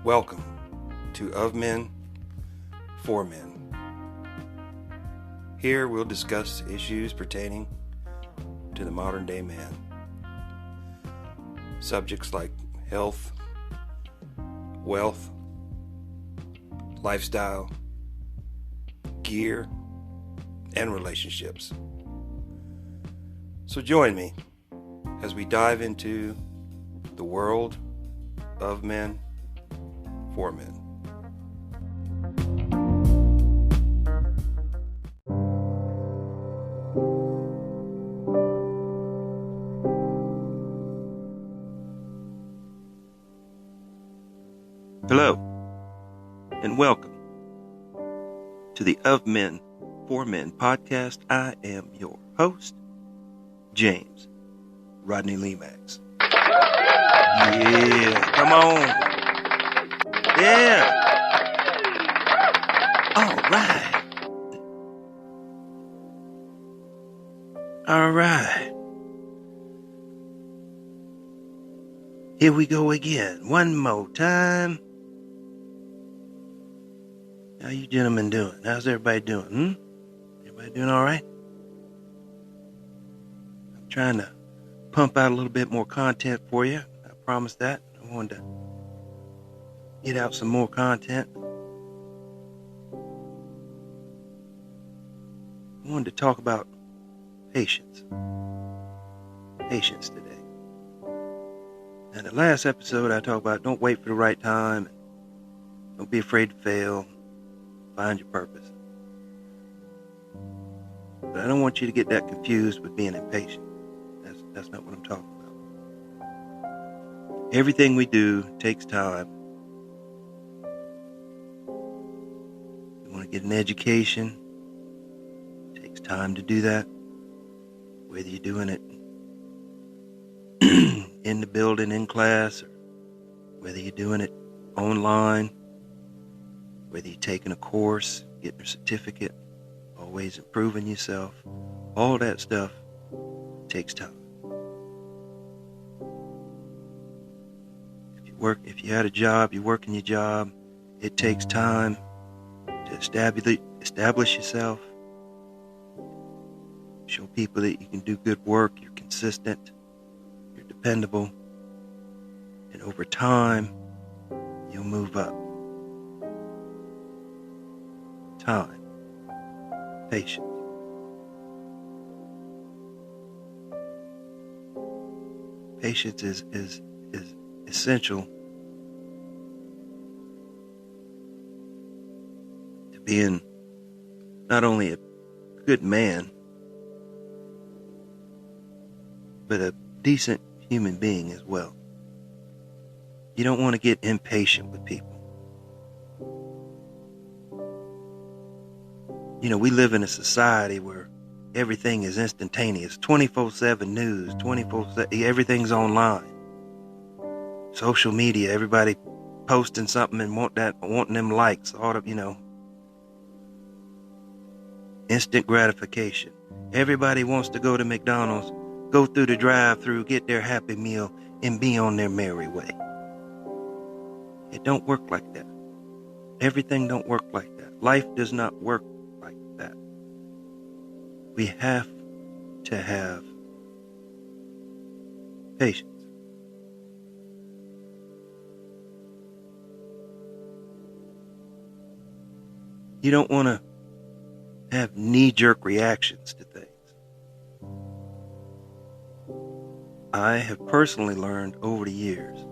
Welcome to Of Men, For Men. Here we'll discuss issues pertaining to the modern day man. Subjects like health, wealth, lifestyle, gear, and relationships. So join me as we dive into the world of men, for men. Hello, and welcome to the Of Men, For Men podcast. I am your host, James Rodney Lee Max. Yeah, come on. Yeah. All right. Here we go again. One more time. How you gentlemen doing? How's everybody doing? Everybody doing all right? I'm trying to pump out a little bit more content for you. I promise that. I wanted to get out some more content. I wanted to talk about patience. Patience today. In the last episode, I talked about don't wait for the right time. Don't be afraid to fail. Find your purpose. But I don't want you to get that confused with being impatient. That's not what I'm talking about. Everything we do takes time. You want to get an education, it takes time to do that. Whether you're doing it in the building, in class, or whether you're doing it online, whether you're taking a course, getting a certificate, always improving yourself, all that stuff takes time. If you had a job, you work in your job, it takes time to establish yourself, show people that you can do good work, you're consistent, you're dependable, and over time, you'll move up. Time, patience. Patience is essential to being not only a good man, but a decent human being as well. You don't want to get impatient with people. You know, we live in a society where everything is instantaneous. 24/7 news, 24/7, everything's online. Social media, everybody posting something and wanting them likes, all of, instant gratification. Everybody wants to go to McDonald's, go through the drive-thru, get their Happy Meal, and be on their merry way. It don't work like that. Everything don't work like that. Life does not work like that. We have to have patience. You don't want to have knee-jerk reactions to things. I have personally learned over the years,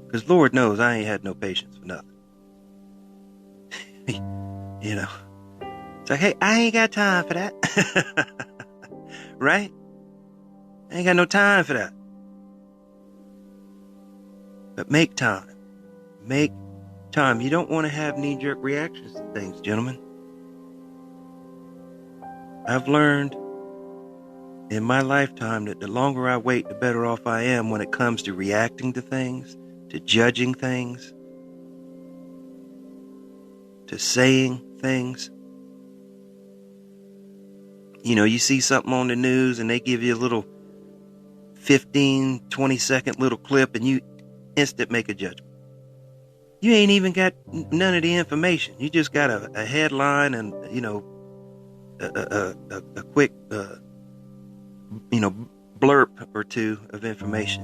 because Lord knows I ain't had no patience for nothing. It's like, hey, I ain't got time for that. Right? I ain't got no time for that. But make time. Make time. You don't want to have knee-jerk reactions to things, gentlemen. I've learned in my lifetime that the longer I wait, the better off I am when it comes to reacting to things, to judging things, to saying things. You know, you see something on the news and they give you a little 15, 20 second little clip and you instant make a judgment. You ain't even got none of the information. You just got a headline and, a quick, blurb or two of information.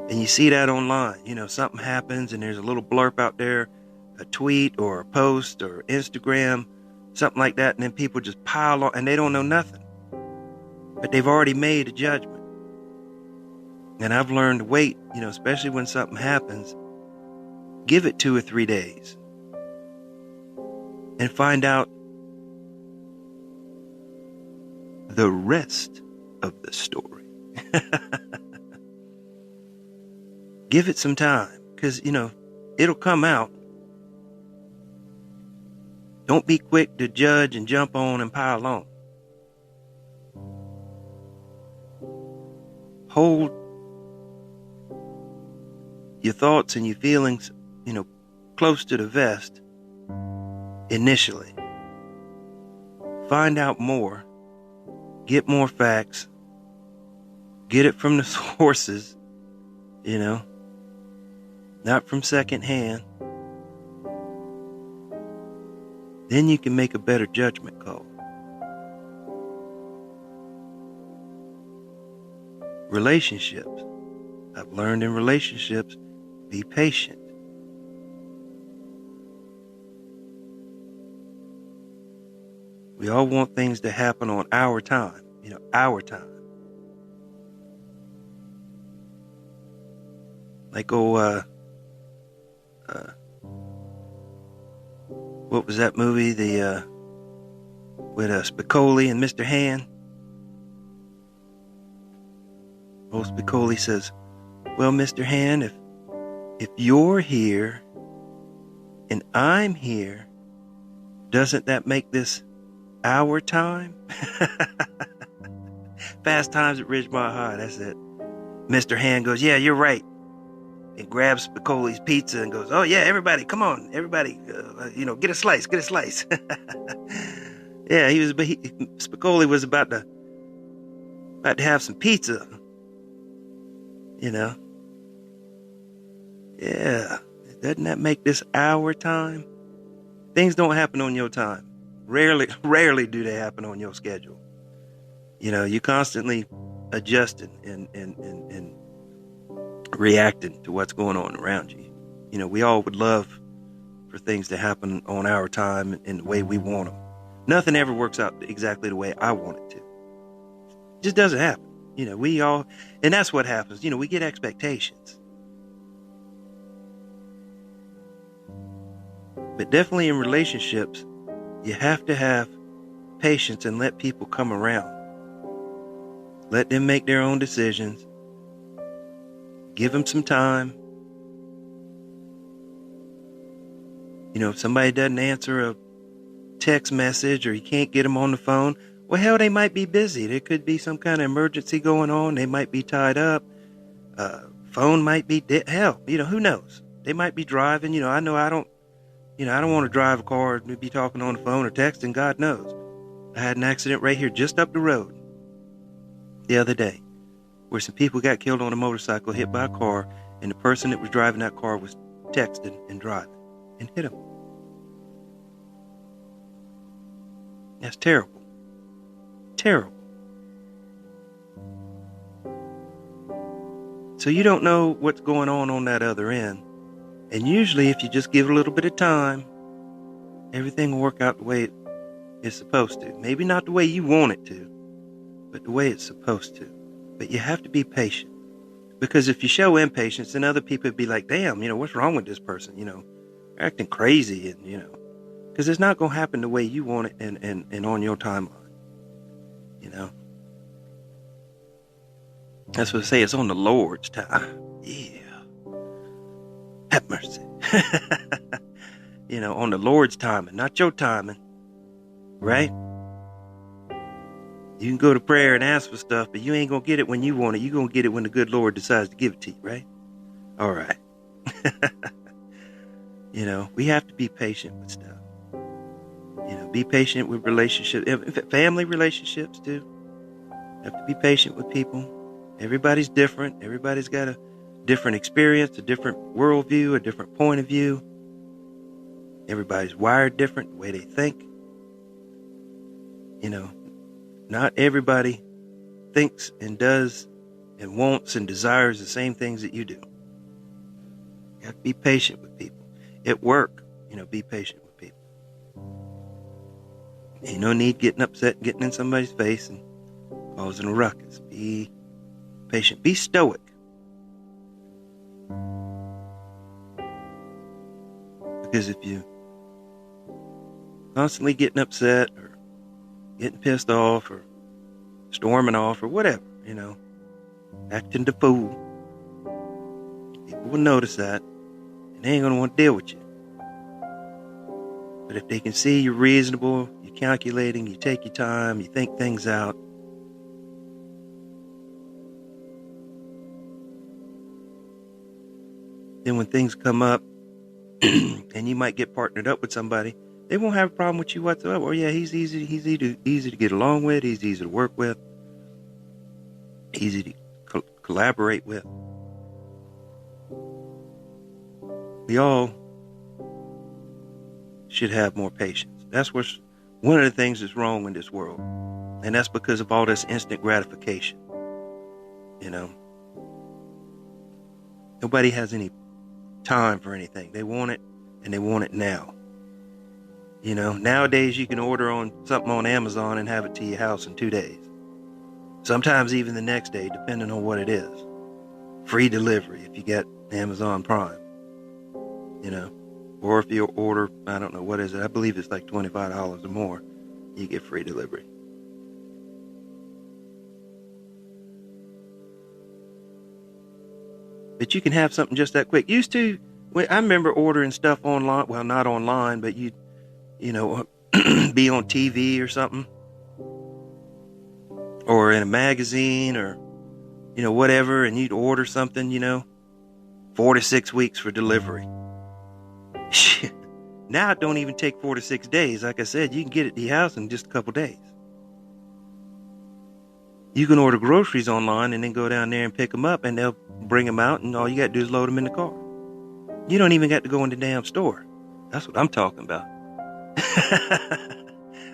And you see that online. Something happens and there's a little blurb out there, a tweet or a post or Instagram, something like that. And then people just pile on and they don't know nothing. But they've already made a judgment. And I've learned to wait, especially when something happens, give it 2 or 3 days and find out the rest of the story. Give it some time because, it'll come out. Don't be quick to judge and jump on and pile on. Hold your thoughts and your feelings, close to the vest initially. Find out more. Get more facts. Get it from the sources, not from secondhand. Then you can make a better judgment call. Relationships. I've learned in relationships, be patient. We all want things to happen on our time, our time. Like, what was that movie? With Spicoli and Mr. Hand. Old Spicoli says, well, Mr. Hand, if you're here and I'm here, doesn't that make this our time? Fast Times at Ridgemont High, that's it. Mr. Hand goes, yeah, you're right. And grabs Spicoli's pizza and goes, oh yeah, everybody, come on, everybody, get a slice. Yeah, Spicoli was about to have some pizza, Yeah, doesn't that make this our time? Things don't happen on your time. Rarely do they happen on your schedule. You're constantly adjusting and reacting to what's going on around you. We all would love for things to happen on our time and the way we want them. Nothing ever works out exactly the way I want it to. It just doesn't happen. We all, and that's what happens. We get expectations. But definitely in relationships, you have to have patience and let people come around. Let them make their own decisions. Give them some time. If somebody doesn't answer a text message or you can't get them on the phone, well, hell, they might be busy. There could be some kind of emergency going on. They might be tied up. Phone might be dead. Hell, who knows? They might be driving. I know I don't want to drive a car and be talking on the phone or texting. God knows. I had an accident right here just up the road the other day where some people got killed on a motorcycle, hit by a car, and the person that was driving that car was texting and driving and hit him. That's terrible. Terrible. So you don't know what's going on that other end. And usually if you just give it a little bit of time, everything will work out the way it's supposed to. Maybe not the way you want it to, but the way it's supposed to. But you have to be patient. Because if you show impatience, then other people would be like, damn, what's wrong with this person? They're acting crazy. And, because it's not going to happen the way you want it and on your timeline. That's what I say. It's on the Lord's time. Yeah. Have mercy. On the Lord's timing, not your timing. Right? You can go to prayer and ask for stuff, but you ain't going to get it when you want it. You're going to get it when the good Lord decides to give it to you, right? All right. We have to be patient with stuff. Be patient with relationships, family relationships too. Have to be patient with people. Everybody's different. Everybody's got a different experience, a different worldview, a different point of view. Everybody's wired different, the way they think. Not everybody thinks and does and wants and desires the same things that you do. You have to be patient with people. At work, be patient with people. Ain't no need getting upset, getting in somebody's face and causing a ruckus. Be patient. Be stoic. Because if you constantly getting upset or getting pissed off or storming off or whatever, acting the fool, people will notice that and they ain't going to want to deal with you. But if they can see you're reasonable, you're calculating, you take your time, you think things out, then when things come up and you might get partnered up with somebody, they won't have a problem with you whatsoever. Oh yeah, he's easy to get along with, he's easy to work with, easy to collaborate with. We all should have more patience. That's what's one of the things that's wrong in this world. And that's because of all this instant gratification. Nobody has any time for anything. They want it, and they want it now. Nowadays you can order something on Amazon and have it to your house in 2 days. Sometimes even the next day, depending on what it is. Free delivery if you get Amazon Prime. Or if you order, I don't know, what is it? I believe it's like $25 or more. You get free delivery. But you can have something just that quick. Used to, I remember ordering stuff online. Well, not online, but you'd, be on TV or something. Or in a magazine or, whatever. And you'd order something, 4 to 6 weeks for delivery. Now it don't even take 4 to 6 days. Like I said, you can get it to your house in just a couple days. You can order groceries online and then go down there and pick them up and they'll bring them out and all you got to do is load them in the car. You don't even got to go in the damn store. That's what I'm talking about.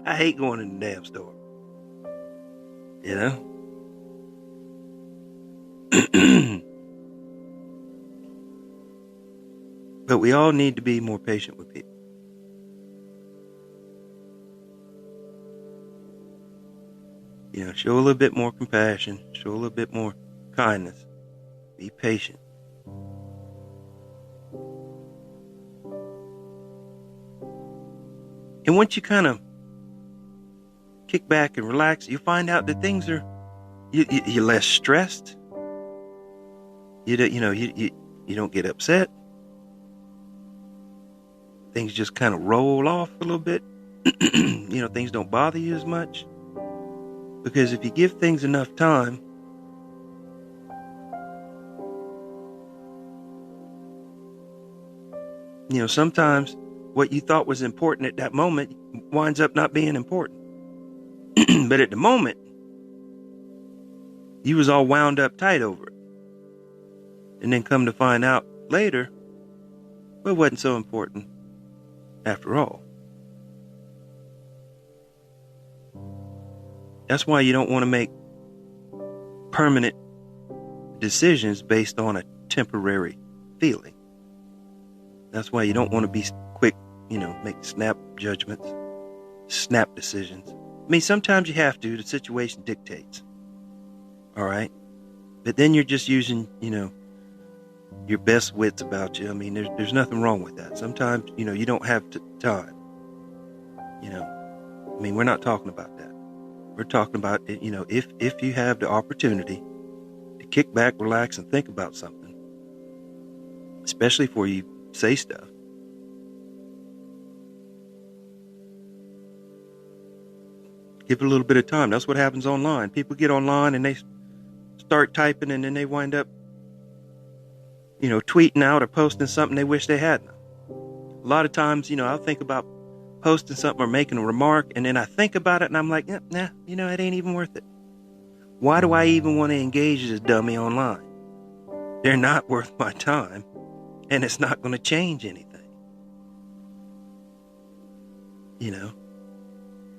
I hate going in the damn store. But we all need to be more patient with people. Show a little bit more compassion, show a little bit more kindness, be patient. And once you kind of kick back and relax, you find out that things are, you're less stressed. You don't get upset. Things just kind of roll off a little bit. Things don't bother you as much. Because if you give things enough time, sometimes what you thought was important at that moment winds up not being important. But at the moment, you was all wound up tight over it. And then come to find out later, well, it wasn't so important after all. That's why you don't want to make permanent decisions based on a temporary feeling. That's why you don't want to be quick, make snap judgments, snap decisions. I mean, sometimes you have to, the situation dictates. All right? But then you're just using, your best wits about you. I mean, there's nothing wrong with that. Sometimes, you don't have time. We're not talking about that. We're talking about, if you have the opportunity to kick back, relax, and think about something, especially before you say stuff, give it a little bit of time. That's what happens online. People get online and they start typing and then they wind up, tweeting out or posting something they wish they hadn't. A lot of times, I'll think about posting something or making a remark, and then I think about it and I'm like, nah, it ain't even worth it. Why do I even want to engage this dummy online? They're not worth my time, and it's not going to change anything. You know,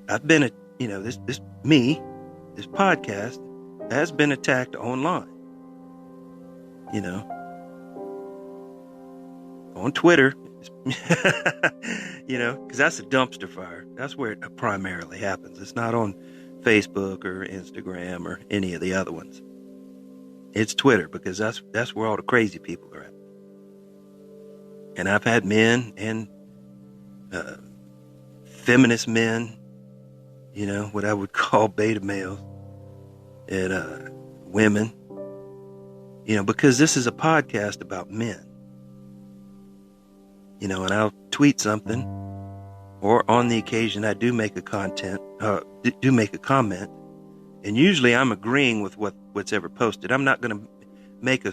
I've been this podcast has been attacked online. You know, on Twitter, because that's a dumpster fire. That's where it primarily happens. It's not on Facebook or Instagram or any of the other ones. It's Twitter, because that's where all the crazy people are at. And I've had men and feminist men, what I would call beta males, and women, because this is a podcast about men. And I'll tweet something, or on the occasion I do make a comment, and usually I'm agreeing with what's ever posted. I'm not going to make a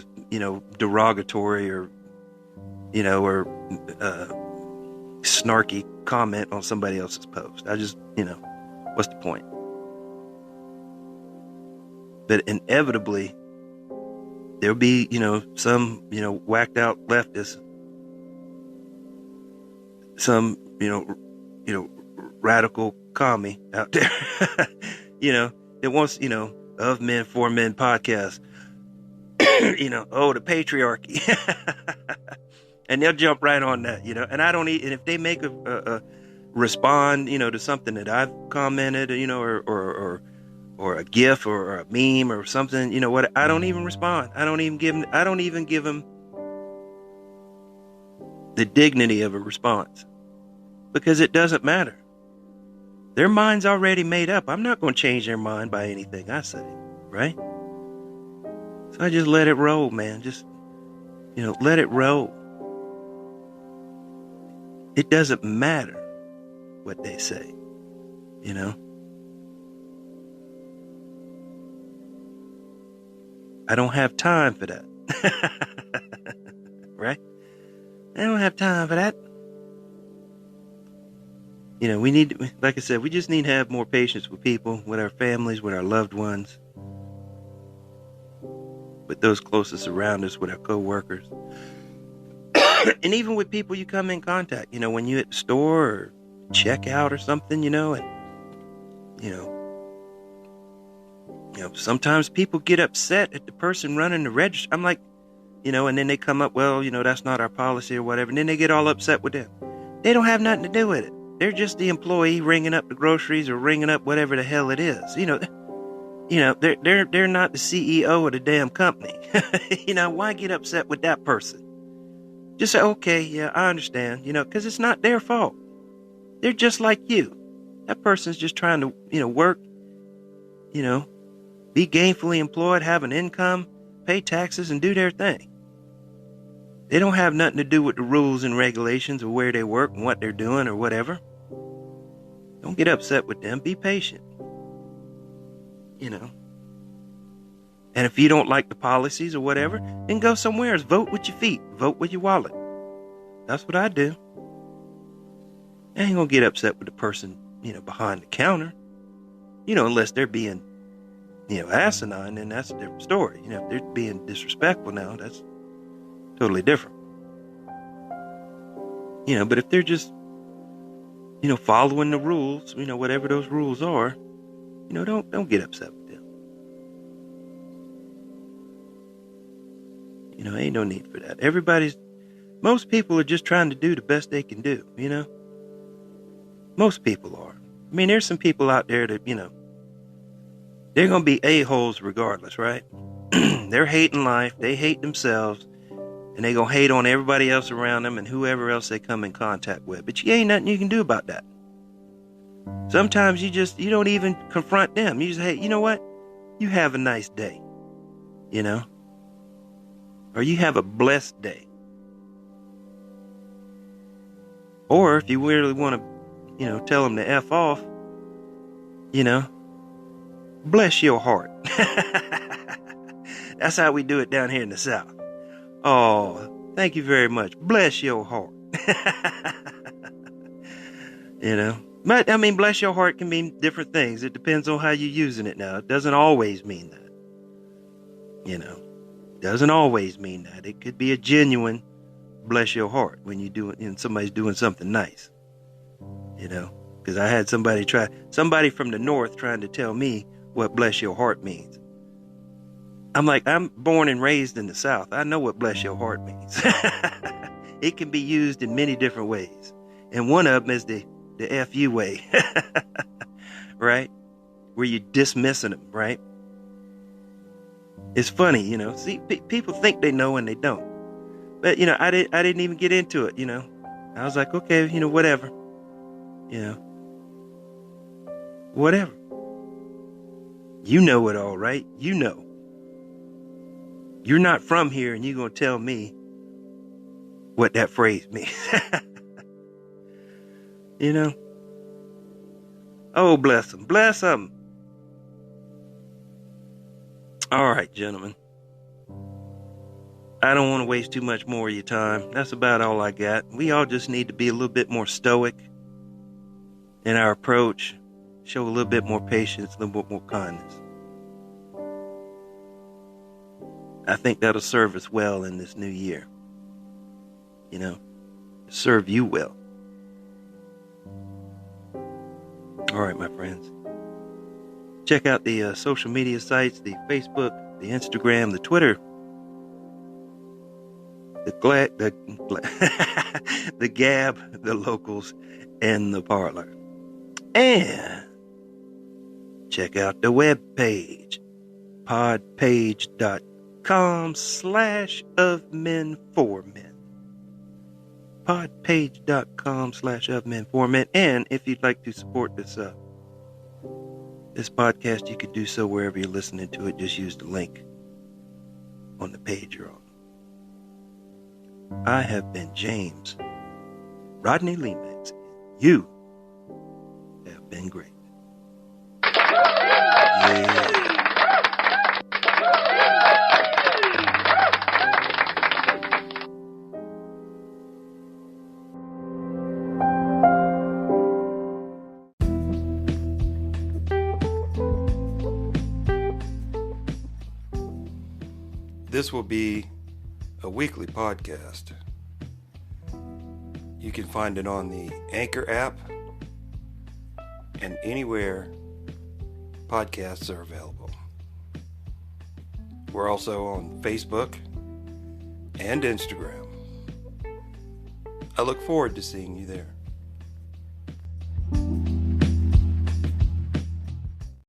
derogatory or snarky comment on somebody else's post. I just what's the point? But inevitably there'll be some whacked out leftists, some radical commie out there that wants of men for men podcast, the patriarchy. And they'll jump right on that, and I don't and if they make a respond to something that I've commented, or a gif or a meme or something, what, I don't even respond. I don't even give them the dignity of a response, because it doesn't matter. Their mind's already made up. I'm not going to change their mind by anything I say, right? So I just let it roll, man. Just, let it roll. It doesn't matter what they say, I don't have time for that. Right? I don't have time for that. We need, like I said, we just need to have more patience with people, with our families, with our loved ones, with those closest around us, with our co-workers, and even with people you come in contact, when you at the store or check out or something, and, sometimes people get upset at the person running the register. I'm like, and then they come up, well, that's not our policy or whatever. And then they get all upset with them. They don't have nothing to do with it. They're just the employee ringing up the groceries or ringing up whatever the hell it is. They're not the CEO of the damn company. Why get upset with that person? Just say, okay, yeah, I understand, because it's not their fault. They're just like you. That person's just trying to, work, be gainfully employed, have an income, pay taxes, and do their thing. They don't have nothing to do with the rules and regulations of where they work and what they're doing or whatever. Don't get upset with them. Be patient. And if you don't like the policies or whatever, then go somewhere else. Vote with your feet. Vote with your wallet. That's what I do. I ain't gonna get upset with the person, behind the counter. Unless they're being, asinine, then that's a different story. If they're being disrespectful now, that's totally different. But if they're just, following the rules, whatever those rules are, don't get upset with them. Ain't no need for that. Most people are just trying to do the best they can do, Most people are. I mean, there's some people out there that, they're going to be a-holes regardless, right? They're hating life. They hate themselves. And they're going to hate on everybody else around them and whoever else they come in contact with. But you ain't nothing you can do about that. Sometimes you don't even confront them. You just, hey, you know what? You have a nice day. Or you have a blessed day. Or if you really want to, tell them to F off, bless your heart. That's how we do it down here in the South. Oh, thank you very much. Bless your heart. But, bless your heart can mean different things. It depends on how you're using it now. It doesn't always mean that. Doesn't always mean that. It could be a genuine bless your heart when somebody's doing something nice. Because I had somebody from the north trying to tell me what bless your heart means. I'm like, I'm born and raised in the South. I know what bless your heart means. It can be used in many different ways. And one of them is the FU way, right? Where you're dismissing them, right? It's funny, see, people think they know and they don't. But, I didn't even get into it, I was like, okay, whatever, whatever. You know it all, right? You're not from here and you're going to tell me what that phrase means. Oh, bless them. Bless them. All right, gentlemen. I don't want to waste too much more of your time. That's about all I got. We all just need to be a little bit more stoic in our approach, show a little bit more patience, a little bit more kindness. I think that'll serve us well in this new year. Serve you well. All right, my friends. Check out the social media sites, the Facebook, the Instagram, the Twitter, the Gab, the Locals, and the Parlor. And check out the webpage, podpage.com/ofmen4men. podpage.com/ofmen4men. And if you'd like to support this podcast, you could do so wherever you're listening to it. Just use the link on the page you're on. I have been James Rodney Leemax. You have been great. Yeah. This will be a weekly podcast. You can find it on the Anchor app and anywhere podcasts are available. We're also on Facebook and Instagram. I look forward to seeing you there.